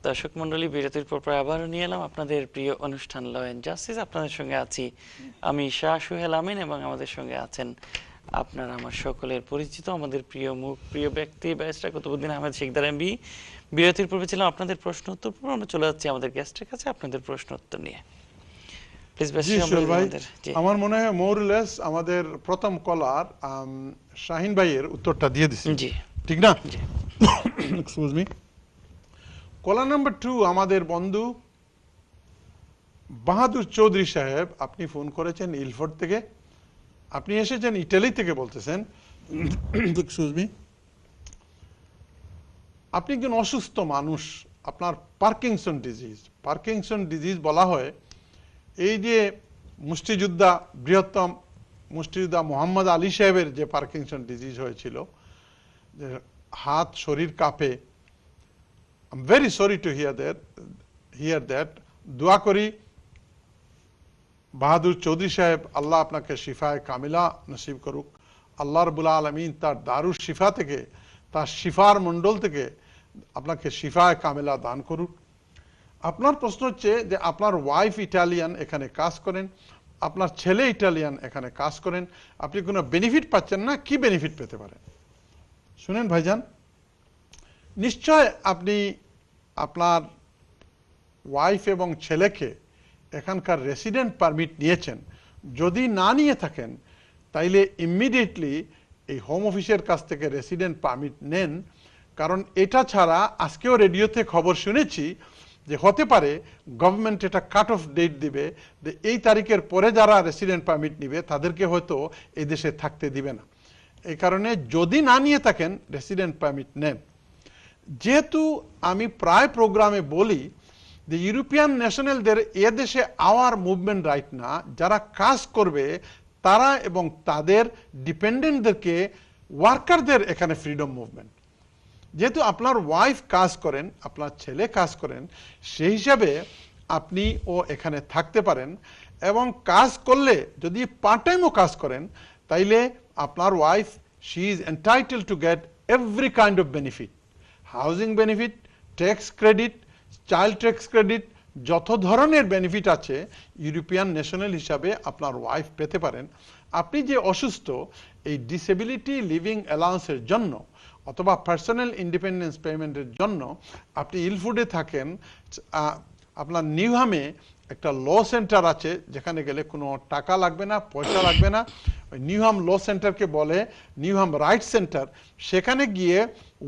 দর্শক মণ্ডলী, বিরতির পর প্রায় আবারও নিয়ে এলাম আপনাদের প্রিয় অনুষ্ঠান ল অ্যান্ড জাস্টিস। আপনাদের সঙ্গে আছি আমি শাহ সুহেল আমিন এবং আমাদের সঙ্গে আছেন আপনার আমার সকলের পরিচিত আমাদের প্রিয় মুখ প্রিয় ব্যক্তি ব্যারিস্টার কুতুবউদ্দিন আহমেদ শিকদার এমবি। বিরতির পূর্বে ছিলাম আপনাদের প্রশ্ন উত্তর পর্ব। আমরা চলে যাচ্ছি আমাদের গেস্টের কাছে আপনাদের প্রশ্ন উত্তর নিয়ে। প্লিজ আমার মনে হয় মোরলেস আমাদের প্রথম কলার শাহিন ভাইয়ের উত্তরটা দিয়ে দিচ্ছি, ঠিক না? Excuse me. কলার নাম্বার 2 আমাদের বন্ধু বাহাদুর চৌধুরী সাহেব, আপনি ফোন করেছেন ইলফোর্ড থেকে, আপনি এসেছেন ইটালি থেকে বলতেছেন। Excuse me. আপনি একজন অসুস্থ মানুষ, আপনার পার্কিনসন ডিজিজ বলা হয়। এই যে মুষ্টিযোদ্ধা, বৃহত্তম মুষ্টিযোদ্ধা মোহাম্মদ আলী সাহেবের যে পার্কিনসন ডিজিজ হয়েছিল, যে হাত শরীর কাঁপে, I am very sorry to hear that. দোয়া করি বাহাদুর চৌধুরী সাহেব, আল্লাহ আপনাকে শিফায়ে কামিলা নসিব করুক। আল্লাহ রাব্বুল আলামিন তার দারুশ শিফা থেকে, তার শিফার মণ্ডল থেকে আপনাকে শিফায়ে কামিলা দান করুক। আপনার প্রশ্ন হচ্ছে যে আপনার ওয়াইফ ইটালিয়ান, এখানে কাজ করেন, আপনার ছেলে ইটালিয়ান, এখানে কাজ করেন, আপনি কোনো বেনিফিট পাচ্ছেন না, কি বেনিফিট পেতে পারেন? শুনেন ভাইজান, নিশ্চয় আপনি আপনার ওয়াইফ এবং ছেলেকে এখানকার রেসিডেন্ট পারমিট নিয়েছেন। যদি না নিয়ে থাকেন তাইলে ইমিডিয়েটলি এই হোম অফিসের কাছ থেকে রেসিডেন্ট পারমিট নেন। কারণ এটা ছাড়া আজকেও রেডিওতে খবর শুনেছি যে হতে পারে গভর্নমেন্ট এটা কাট অফ ডেট দিবে, যে এই তারিখের পরে যারা রেসিডেন্ট পারমিট নিবে তাদেরকে হয়তো এই দেশে থাকতে দিবে না। এই কারণে যদি না নিয়ে থাকেন রেসিডেন্ট পারমিট নেন। যেহেতু আমি প্রায় প্রোগ্রামে বলি যে ইউরোপিয়ান ন্যাশনালদের এ দেশে আওয়ার মুভমেন্ট রাইট না, যারা কাজ করবে তারা এবং তাদের ডিপেন্ডেন্টদেরকে, ওয়ার্কারদের এখানে ফ্রিডম মুভমেন্ট। যেহেতু আপনার ওয়াইফ কাজ করেন, আপনার ছেলে কাজ করেন, সেই হিসাবে আপনিও এখানে থাকতে পারেন। এবং কাজ করলে যদি পার্ট টাইমও কাজ করেন তাইলে আপনার wife, she is entitle to get every kind of benefit, housing benefit, tax credit, child tax credit, যত ধরনের বেনিফিট আছে ইউরোপিয়ান ন্যাশনাল হিসাবে আপনার ওয়াইফ পেতে পারেন। আপনি যে অসুস্থ, এই ডিসেবিলিটি লিভিং অ্যালাউন্সের জন্য অথবা পার্সোনাল ইন্ডিপেন্ডেন্স পেমেন্টের জন্য আপনি ইলফুডে থাকেন, আপনার নিউহামে একটা ল সেন্টার আছে যেখানে গেলে কোনো টাকা লাগবে না, পয়সা লাগবে না। ওই নিউহাম ল সেন্টারকে বলে নিউহাম রাইট সেন্টার। সেখানে গিয়ে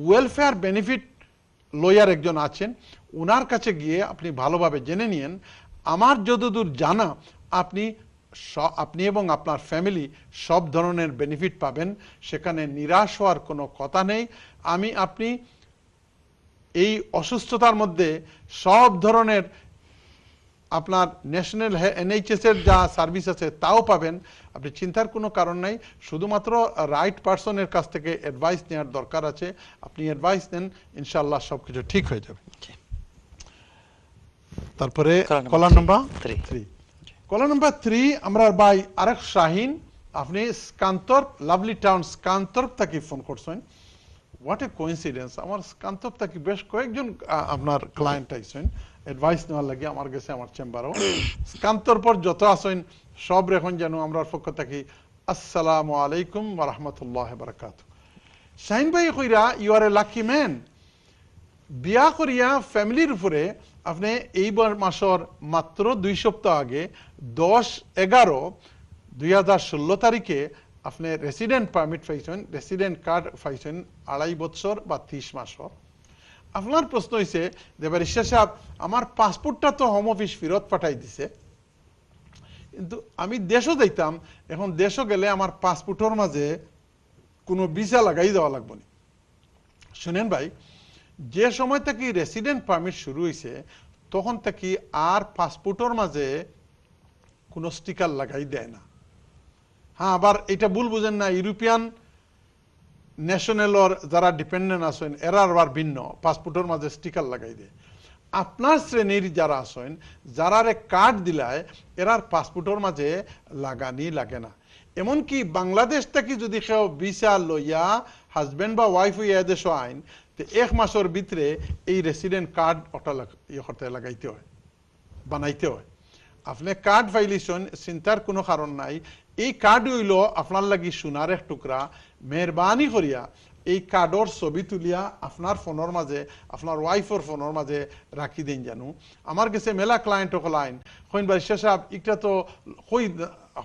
ওয়েলফেয়ার বেনিফিট লয়ার একজন আছেন, ওনার কাছে গিয়ে আপনি ভালোভাবে জেনে নিন। আমার যতদূর জানা আপনি এবং আপনার ফ্যামিলি সব ধরনের বেনিফিট পাবেন, সেখানে নিরাশ হওয়ার কোনো কথা নেই। আপনি এই অসুস্থতার মধ্যে সব ধরনের আপনার ন্যাশনাল NHS এর যা সার্ভিস আছে তাও পাবেন, আপনি চিন্তার কোনো কারণ নাই। শুধুমাত্র রাইট পারসনের কাছ থেকে অ্যাডভাইস নেওয়ার দরকার আছে। আপনি অ্যাডভাইস নেন, ইনশাআল্লাহ সবকিছু ঠিক হয়ে যাবে। তারপরে কলার নাম্বার 3, কলার নাম্বার 3 আমরা ভাই আরেক শাহিন, আপনি স্কান্তর, লাভলি টাউন স্কান্তর থেকে ফোন করছেন। হোয়াট এ কোইন্সিডেন্স, আমার স্কান্তর থেকে বেশ কয়েকজন আপনার ক্লায়েন্ট আইছেন অ্যাডভাইস নেওয়ার লাগে আমার কাছে, আমার চেম্বারও। স্কান্তর পর যত আসেন সব এখন যেন আমরা পক্ষ থাকি আসসালামু আলাইকুম ওয়া রাহমাতুল্লাহি ওয়া বারাকাতুহু। শাহিন ভাই কইরা you are a lucky man. বিয়া করিয়া ফ্যামিলির উপরে আপনি এইবার মাসের মাত্র 2 সপ্তাহ আগে 10/11/2016 তারিখে আপনি রেসিডেন্ট পারমিট পাইছেন, রেসিডেন্ট কার্ড পাইছেন 2.5 বছর বা 30 মাসর। আপনার প্রশ্ন হয়েছে যে ব্যারিস্টার সাহেব, আমার পাসপোর্টটা তো হোম অফিস ফেরত পাঠাই দিছে, কিন্তু আমি দেশও যাইতাম, এখন দেশও গেলে আমার পাসপোর্টের মাঝে কোনো ভিসা লাগাই দেওয়া লাগবে না। শুনেন ভাই, যে সময় থেকে রেসিডেন্ট পারমিট শুরু হয়েছে তখন থেকে আর পাসপোর্টের মাঝে কোনো স্টিকার লাগাই দেয় না। হ্যাঁ, আবার এটা ভুল বুঝেন না, ইউরোপিয়ান ন্যাশনালর যারা ডিপেন্ডেন্ট আছেন এরা আবার ভিন্ন, পাসপোর্টের মাঝে স্টিকার লাগাই দেয়। আপনার শ্রেণীর যারা আছেন, যারা কার্ড দিলায় এরার পাসপোর্টের মাঝে লাগানি লাগে না। এমনকি বাংলাদেশ থেকে যদি কেউ ভিসা লইয়া হাজবেন্ড বা ওয়াইফ হইয়া দেশ আইন, তো 1 মাসের ভিতরে এই রেসিডেন্ট কার্ড ওটা করতে লাগাইতে হয়, বানাইতে হয়। আপনি কার্ড ফাইলিশন চিন্তার কোনো কারণ নাই। এই কার্ড হইল আপনার লাগি সোনার এক টুকরা। মেহরবানি করিয়া এই কার্ডর ছবি তুলিয়া আপনার ফোনের মাঝে, আপনার ওয়াইফের ফোনের মাঝে রাখি দিন জানো। আমার কাছে মেলা ক্লায়েন্ট লাইন হইন ভাই সাহেব একটা তো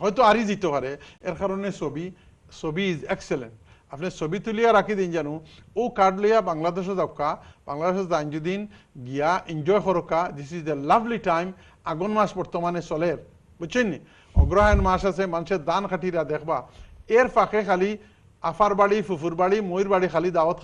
হয়তো আরই দিতে পারে, এর কারণে ছবি ইজ এক্সেলেন্ট। আপনি ছবি তুলিয়া রাখি দিন জানো। ও কার্ড লইয়া বাংলাদেশে যাওকা, বাংলাদেশে যান যদিন গিয়া এনজয় করকা। This is the lovely time. আগুন মাস বর্তমানে চলের, বুঝছেন নি? অগ্রহায়ণ মাস আছে, মানুষের দান খাটিরা দেখবা। এর ফাঁকে খালি আফার বাড়ি, ফুফুর বাড়ি, ময়ূর বাড়ি খালি দাওয়াত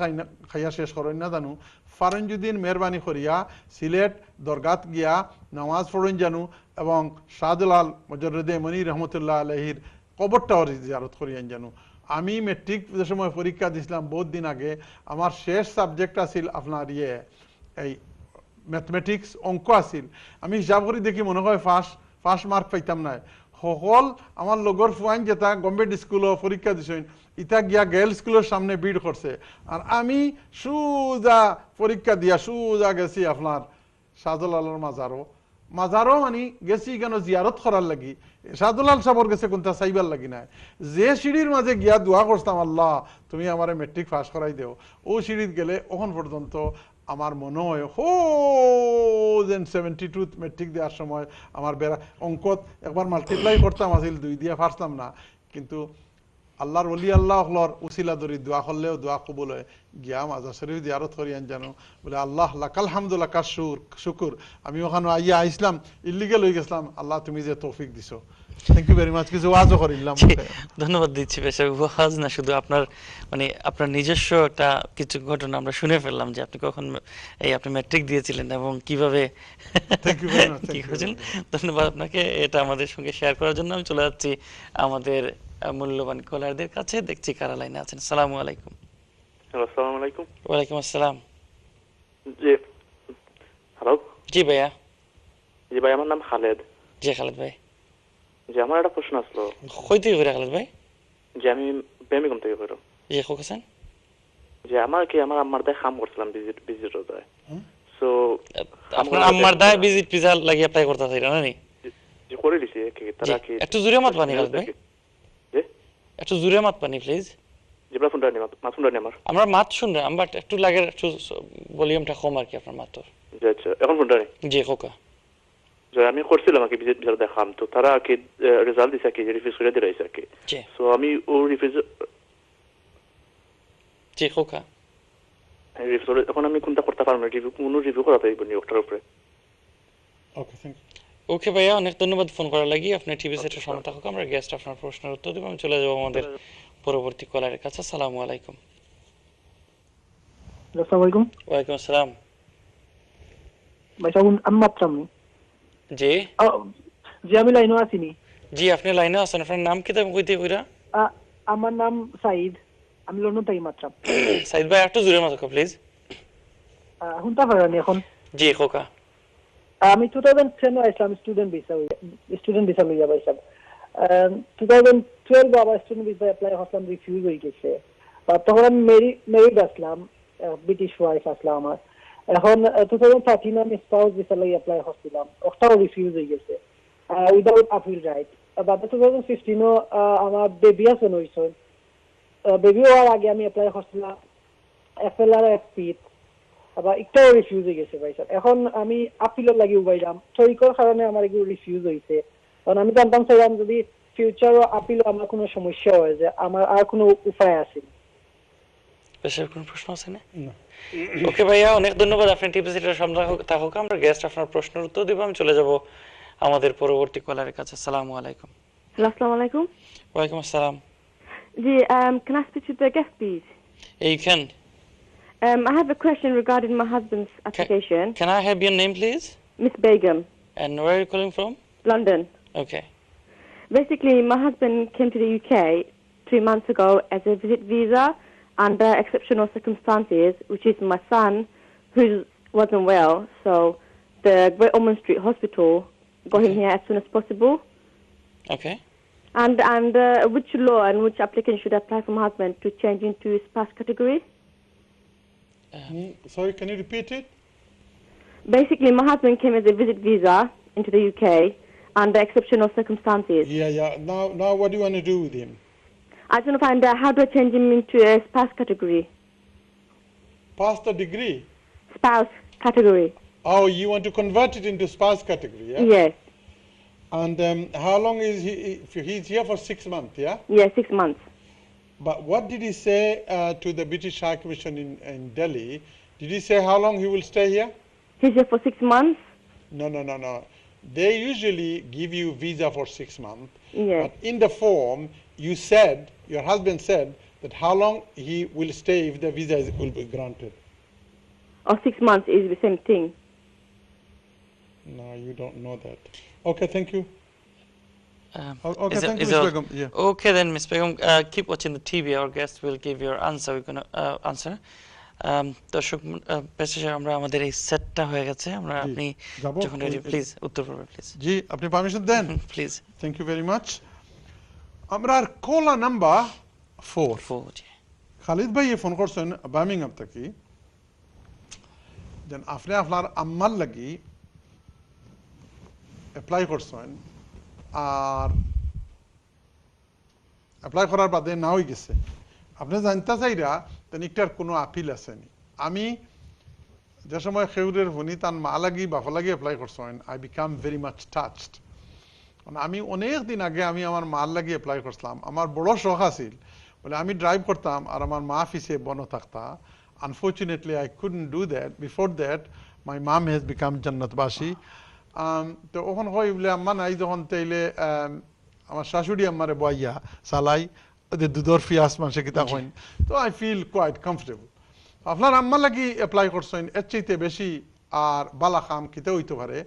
খাইয়া শেষ করেন না জানো। ফারঞ্জুদ্দিন মেহরবানি করিয়া সিলেট দরগাত গিয়া নামাজ পড়েন জানো, এবং শাহদুলাল মজরুদ্দে মনি রহমতুল্লাহ আলহির কবরটাও জিয়ারত করিয়েন জানো। আমি মেট্রিক যে সময় পরীক্ষা দিয়েছিলাম বহুত দিন আগে, আমার শেষ সাবজেক্ট আছিল আপনার এই ম্যাথমেটিক্স, অঙ্ক আছিল। আমি হিসাব করে দেখি মনে হয় ফার্স্ট মার্ক পাইতাম না। সকল আমার লগর ফুয়াইন যেটা গভর্নমেন্ট স্কুলও পরীক্ষা দিছেন, ইটা গিয়া গার্লস স্কুলের সামনে ভিড় করছে। আর আমি সুজা পরীক্ষা দিয়া সুজা গেছি আপনার শাহদুলালের মাজারও মানে গেছি কেন জিয়ারত করার লাগি। শাহদুলাল সাবর গেছে কোনটা চাইবার লাগি নাই। যে সিঁড়ির মাঝে গিয়া দোয়া করতাম, আল্লাহ তুমি আমারে মেট্রিক পাস করাই দেও, ও সিঁড়িত গেলে ওখান পর্যন্ত আমার মনে হয় 72 মেট্রিক দেওয়ার সময় আমার অঙ্কত একবার মাল্টিপ্লাই করতাম আসিল, 2 দিয়ে পারতাম না। কিন্তু আল্লাহর ওলি আল্লাহর উসিলা ধরি দোয়া করলেও দোয়া কবুল হয়। গিয়া মাজার শরীফ জিয়ারত করিয়ান জানো, বলে আল্লাহ লাকাল হামদু লাকা শুকুর, আমি ওখানে আইয়া আইসলাম, ইল্লিগেল হয়ে গেছিলাম, আল্লাহ তুমি যে তৌফিক দিছো। Thank you very much. কিছু ওয়াজও করিলাম। ধন্যবাদ দিচ্ছি পেশা। ওয়াজ না, শুধু আপনার মানে আপনার নিজস্ব একটা কিছু ঘটনা আমরা শুনে ফেললাম যে আপনি কখন আপনি ম্যাট্রিক দিয়েছিলেন এবং কিভাবে কি করেছেন। ধন্যবাদ আপনাকে এটা আমাদের সঙ্গে শেয়ার করার জন্য। আমি চলে যাচ্ছি আমাদের মূল্যবান কলারদের কাছে। দেখছি কারা লাইনে আছেন। আসসালামু আলাইকুম। আসসালামু আলাইকুম। ওয়ালাইকুম আসসালাম। জি হ্যালো। জি ভাইয়া। জি ভাই, আমার নাম খালেদ। জি খালেদ ভাই। জি আমার একটা প্রশ্ন আসলো। কই থেকে করে খালেদ ভাই? যে আমি বেমিগম থেকে করো। জি কোকাছেন। যে আমার আম্মার দায় কাম করছিলাম ভিজিট দায়। সো আপনার আম্মার দায় ভিজিট পিজা লাগি অ্যাপ্লাই করতে চাইরা না নি? জি করে দিছি। তারা কি একটু জোরে মাত পানি খালেদ ভাই। জি একটু জোরে মাত পানি প্লিজ। জি ব্রা ফোনটা নিয়ে মাত ফোনটা নিয়ে আমার। আমরা মাত শুন রে, আমরা একটু লাগে একটু ভলিউমটা কম আর কি আপনার মাতর। জি আচ্ছা, এখন ফোনটা নেই। জি কোকা। যে আমি করছিলাম আর কি ভিজিট দেখাম, তো তারা কি রেজাল্ট দিছে কি রিফিউজ করে দিয়েছে আর কি। জি। সো আমি ও রিফিউজ জি কোকা। এখন আমি কোনটা করতে পারবো না, রিভিউ করা পাইব নি ওটার উপরে। ওকে, থ্যাংক ইউ। ওকে ভাইয়া, অনেক ধন্যবাদ ফোন করার লাগি। আপনি টিভি সেটের সামনে থাকুক, আমরা গেস্ট আপনার প্রশ্নের উত্তর দেব। আমি চলে যাব আমাদের পরবর্তী কলারের কাছে। আসসালামু আলাইকুম। আসসালামু আলাইকুম। ওয়ালাইকুম আসসালাম। ভাই সাহেব আমি মাত্রাম জি জি আমি লাইনে আছিনি। জি আপনি লাইনে আছেন। আপনার নাম কি তুমি কইতে কইরা? আমার নাম সাইদ, আমি লন্ডন থেকে মাত্রাম। সাইদ ভাই একটু জোরে মাতক প্লিজ। শুনতে পারেন এখন? জি খোকা। আমি 2010 আসলাম স্টুডেন্ট ভিসা লইয়া ভাই সাহেব। 2012 আবার স্টুডেন্ট ভিসা অ্যাপ্লাই করলাম, রিফিউজ হয়ে গেছে। তখন আমি মেরিড আসলাম, ব্রিটিশ ওয়াইফ আসলাম আমার। এখন 2013 আমি স্পাউস ভিসা লইয়া অ্যাপ্লাই করছিলাম, ওটাও রিফিউজ হয়ে গেছে উইদাউট আপিল রাইট। বাট 2015 আমার বেবি আছে নইছে, বেবি হওয়ার আগে আমি অ্যাপ্লাই করছিলাম এফএলআর এফপি, আবার একটাও রিফিউজ হয়ে গেছে ভাই স্যার। এখন আমি আপিলের লাগি উবাইলাম, শরীরের কারণে আমার এগুলো রিফিউজ হয়েছে। কারণ আমি জানতাম চাইলাম যদি ফিউচারও আপিলও আমার কোনো সমস্যা হয় যে আমার আর কোনো উপায় আছে। বেশি কোনো প্রশ্ন আছে না? ওকে ভাইয়া, অনেক ধন্যবাদ। আপনি টিভি সেটের সামনে থাকুক, আমরা গেস্ট আপনার প্রশ্নের উত্তর দিব। আমি চলে যাব আমাদের পরবর্তী কলারের কাছে। আসসালামু আলাইকুম। Assalamu alaikum. ওয়ালাইকুম আসসালাম। Can I speak to the guest, please? You can. I have a question regarding my husband's application. Can I have your name, please? Miss Begum, And where are you calling from? London. Okay. Basically, my husband came to the UK 3 months ago as a visit visa under exceptional circumstances, which is my son, who wasn't well. So the Great Ormond Street Hospital got him here as soon as possible. Okay. And which law and which applicant should apply for my husband to change into spouse category? Sorry, can you repeat it? Basically, my husband came as a visit visa into the UK under exceptional circumstances. Yeah. Now what do you want to do with him? I just want to find out how do I change him into a spouse category. Pass the degree. Spouse category. Oh, you want to convert it into spouse category, yeah? Yes. And how long is he? He's here for 6 months, yeah? Yes, 6 months. But what did he say to the British High Commission in Delhi? Did he say how long he will stay here? He's here for 6 months. No. They usually give you visa for 6 months. Yes. But in the form, your husband said that how long he will stay if the visa will be granted. Or 6 months is the same thing. No, you don't know that. Okay, thank you. Okay, is it- thank you, is Ms. it- Begum. Yeah. Okay then, Ms. Begum, keep watching the TV. Our guest will give your answer. We're going to answer. দর্শক পেশায় আমরা আমাদের এই সেটটা হয়ে গেছে আমরা আপনি যাবো? যখন রেডি প্লিজ উত্তর করবেন প্লিজ জি, আপনি পারমিশন দেন? Please Thank you very much. আমরা কোলা নাম্বার 4 জি খালিদ ভাই ফোন করছেন বার্মিংহাম থেকে যেন আপনি আপনার আম্মার লাগি অ্যাপ্লাই করছেন আর অ্যাপ্লাই করার বাদে না হয়ে গেছে আপনি জানতে চাইরা তেন একটার কোনো আপিল আসেনি আমি যে সময় খেউরের ভনি তার মা লাগি বাপা লাগি অ্যাপ্লাই করছেন I become very much touched আমি অনেক দিন আগে আমি আমার মার লাগি অ্যাপ্লাই করছিলাম আমার বড় শখ আছিল বলে আমি ড্রাইভ করতাম আর আমার মা ফিসে বনো থাকতা unfortunately I couldn't do that before that my mom has become জান্নাতবাসী তো ওখান হয় বলে আম্মা নাই যখন তাইলে আমার শাশুড়ি আম্মারে বইয়া চালাই ওদের দুধর ফিয়াস মানুষে কিতা হইন তো আই ফিল কোয়াইট কমফর্টেবল আপনার আম্মা লাগি অ্যাপ্লাই করছেন এর চাইতে বেশি আর বালা খাম কিতে হইতে পারে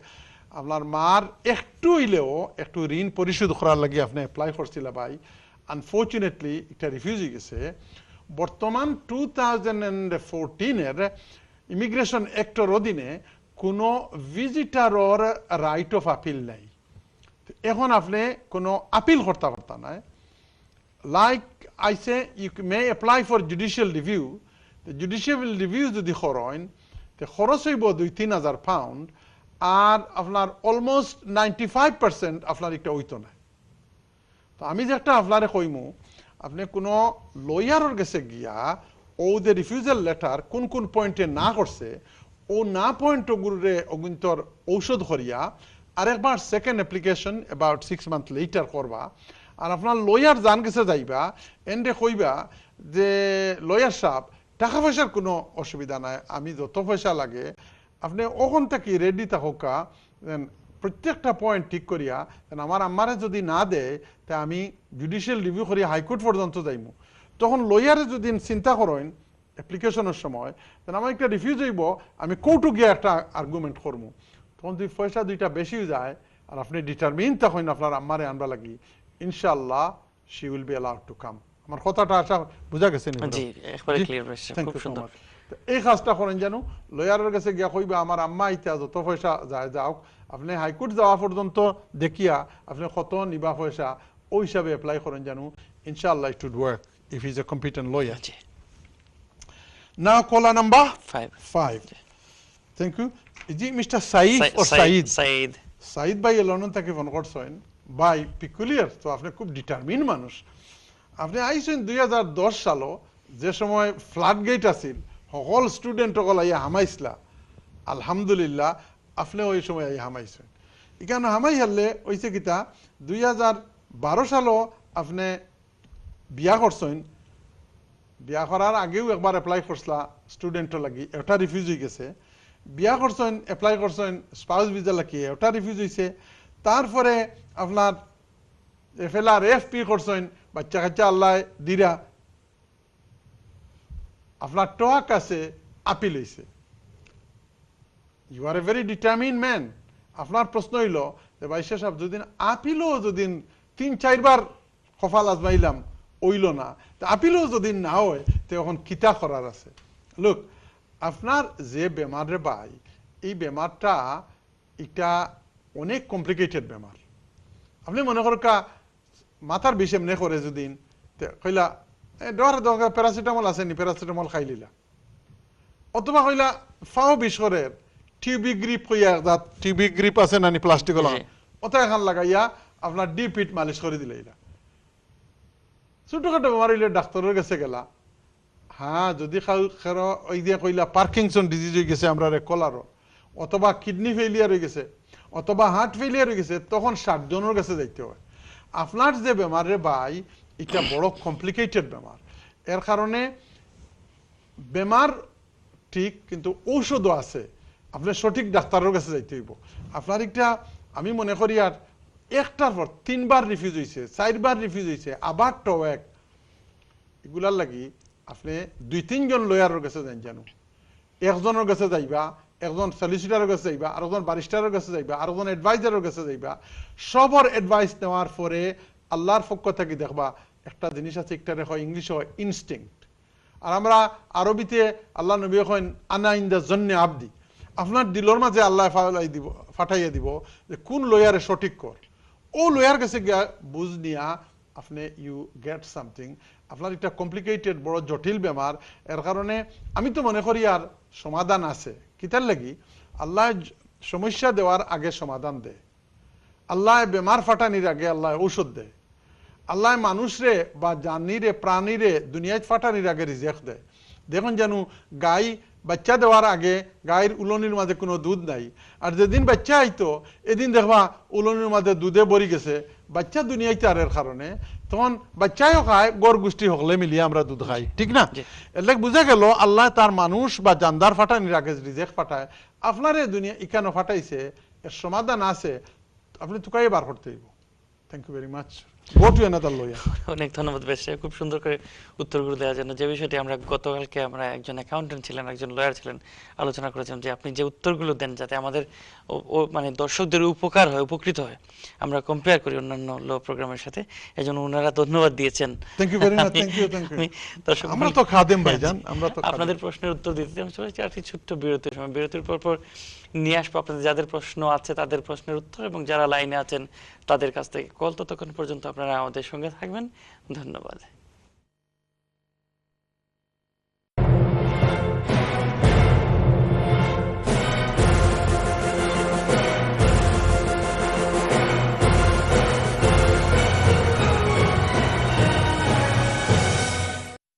আপনার মার একটু হইলেও একটু ঋণ পরিশোধ করার লাগি আপনি অ্যাপ্লাই করছিল ভাই আনফর্চুনেটলি এটা রিফিউজ হয়ে গেছে বর্তমান 2014-এর ইমিগ্রেশন অ্যাক্টের অধীনে কোনো ভিজিটারর রাইট অফ আপিল নাই এখন আপনি কোনো আপিল করতে পারতা না like I say you may apply for judicial review judicial review যদি করেন তো খরচ হইব 2-3 হাজার পাউন্ড আর আপনার অলমোস্ট 95% আপনার একটা হইতো না তো আমি যে একটা আপনারে কইমু আপনি কোনো লয়ারের কাছে গিয়া ও যে রিফিউজাল লেটার কোন কোন পয়েন্টে না করছে ও না পয়েন্ট গুরুরে অগুন্তর ঔষধ করিয়া আরেকবার second application about 6 month letter করবা আর আপনার লয়ার জান গেছে যাইবা এন্ডে কইবা যে লয়ার সাহেব টাকা পয়সার কোনো অসুবিধা নাই আমি যত পয়সা লাগে আপনি ওখান থেকে রেডি থাকা প্রত্যেকটা পয়েন্ট ঠিক করিয়া আমার আম্মারে যদি না দেয় তা আমি জুডিশিয়াল রিভিউ করি হাইকোর্ট পর্যন্ত যাইমু তখন লয়ারে যদি চিন্তা করেন অ্যাপ্লিকেশনের সময় তাহলে আমার একটা রিফিউজ হইব আমি কোর্টও গিয়ে একটা আর্গুমেন্ট করবো তখন যদি পয়সা দুইটা বেশি যায় আর আপনি ডিটারমিন তখন আপনার আম্মারে আনবা লাগি ইনশাআল্লাহ she will be allowed to come আমার কথাটা আশা বুঝা গেছে জি একবারে ক্লিয়ার হয়েছে খুব সুন্দর এই কাজটা করেন জানো লয়ারের কাছে গিয়া কইবা আমার আম্মা ইত্যা যত পয়সা যায় যাও আপনি হাইকোর্ট যাওয়া পর্যন্ত দেখিয়া আপনি কত নিবা পয়সা ওই হিসাবে অ্যাপ্লাই করেন জানো ইনশাআল্লাহ it would work if he is a competent lawyer ji now caller number 5 thank you ji mister Saeed ও সাইদ সাইদ ভাই লন্ডন থেকে ফোন করছেন ভাই পিকুলিয়ার তো আপনি খুব ডিটারমিন মানুষ আপনি আইছেন 2010 সালে যে সময় ফ্লাড গেট আছিল সকল স্টুডেন্ট সকল আইয়া হামাইছিলা আলহামদুলিল্লাহ আপনি ওই সময় আইয়া হামাইছেন এখানে হামাই হারলে ওইছে কিতা 2012 সালে আপনি বিয়া করছেন বিয়া করার আগেও একবার এপ্লাই করছিলা স্টুডেন্টর লাগি এটা রিফিউজ হয়ে গেছে বিয়া করছেন এপ্লাই করছেন স্পাউস ভিসা লাগি এটা রিফিউজ হয়েছে তারপরে আপনার এফএলআর এফপি করছেন বাচ্চা কাচ্চা আল্লাহ দিরা আপনার টোয়া কাছে আপিল হয়েছে you are a very determine man আপনার প্রশ্ন হইল যে বাইশা সাহেব যদি আপিলও যদি 3-4 বার কপাল আজমাইলাম ওইল না আপিলও যদি না হয় তখন কিতা করার আছে লোক আপনার যে বেমার রে ভাই এই বেমারটা এটা অনেক কমপ্লিকেটেড বেমার আপনি মনে করকা মাথার বিষ এমনি করে যদি কইলা ডর দরকার প্যারাসিটামল আছে নি প্যারাসিটামল খাই লিলা অথবা হইলা ফাও বিশরের টিবি গ্রিপ হইয়া টিবি গ্রিপ আছে নানি প্লাস্টিক হল ওটা এখন লাগাইয়া আপনার ডিপ হিট মালিশ করে দিলে এটা ছোটখাটো বেমার হইলে ডাক্তারের কাছে গেলা হ্যাঁ যদি ওই দিয়ে কইলা পার্কিংসন ডিজিজ হয়ে গেছে আমরা কলারও অথবা কিডনি ফেলিয়ার হয়ে গেছে অথবা হার্ট ফেলিয়ার হয়ে গেছে তখন 60 জনের কাছে যাইতে হয় আপনার যে বেমার রে ভাই এটা বড় কমপ্লিকেটেড বেমার এর কারণে বেমার ঠিক কিন্তু ঔষধও আছে আপনার সঠিক ডাক্তারের কাছে যাইতে হইব আপনার একটা আমি মনে করি আর একটার পর 3 বার রিফিউজ হয়েছে 4 বার রিফিউজ হয়েছে আবার টোয়েক এগুলার লাগি আপনি 2-3 জন লয়ারের কাছে যান জানো একজনের কাছে যাইবা একজন সলিসিটারের কাছে যাইবা আর একজন ব্যারিস্টারের কাছে যাইবা আর একজন অ্যাডভাইজারের কাছে যাইবা সবার অ্যাডভাইস নেওয়ার পরে আল্লাহর পক্ষ থেকে দেখবা একটা জিনিস আছে একটা হয় ইংলিশে হয় ইনস্টিংক্ট আর আমরা আরবিতে আল্লাহ নবী কইন আনা ইন দা জন্নে আবদি আপনার দিলর মাঝে আল্লাহ ফাটাইয়া দিব যে কোন লয়ারে সঠিক কর ও লয়ার কাছে গিয়া বুঝ নিয়া আপনি ইউ গেট সামথিং আপনার একটা কমপ্লিকেটেড বড় জটিল বেমার এর কারণে আমি তো মনে করি আর সমাধান আছে কিতার লাগি আল্লাহ সমস্যা দেওয়ার আগে সমাধান দেয় আল্লাহ বেমার ফাটানির আগে আল্লাহ ঔষধ দেয় আল্লাহ মানুষরে বা জানিরে প্রাণীরে দুনিয়ায় ফাটানির আগে রিজেক্ট দেয় দেখুন জানু গাই বাচ্চা দেওয়ার আগে গায়ের উলনির মাঝে কোনো দুধ নাই আর যেদিন বাচ্চা আইতো এদিন দেখবা উলনির মাঝে দুধে ভরি গেছে বাচ্চা দুনিয়াতে আর এর কারণে তখন বাচ্চাও খায় গড় গোষ্ঠী হকলে মিলিয়ে আমরা দুধ খাই ঠিক না এর লাগে বুঝা গেল আল্লাহ তার মানুষ বা জানদার ফাটানির আগে রিজেক্ট ফাটায় আপনার দুনিয়া ইকানো ফাটাইছে এর সমাধান আছে আপনি তুকাই বার করতে হইব thank you very much go to another lawyer অনেক ধন্যবাদ বেশ খুব সুন্দর করে উত্তরগুলো দেওয়ার জন্য যে বিষয়টি আমরা গতকালকে আমরা একজন অ্যাকাউন্টেন্ট ছিলেন একজন লয়ার ছিলেন আলোচনা করেছিলাম যে আপনি যে উত্তরগুলো দেন যাতে আমাদের মানে দর্শকদের উপকার হয় উপকৃত হয় আমরা কম্পেয়ার করি অন্যান্য ল প্রোগ্রামের সাথে এজন্য ওনারা ধন্যবাদ দিয়েছেন thank you very much thank you দর্শক আমরা তো খাদেম ভাইজান আমরা তো আপনাদের প্রশ্নের উত্তর দিতে আমি চলেছি আর ছোট্ট বিরতির সময় বিরতির পর নিয়ে আসবো আপনাদের যাদের প্রশ্ন আছে তাদের প্রশ্নের উত্তর এবং যারা লাইনে আছেন তাদের কাছ থেকে কল ততক্ষণ পর্যন্ত আপনারা আমাদের সঙ্গে থাকবেন ধন্যবাদ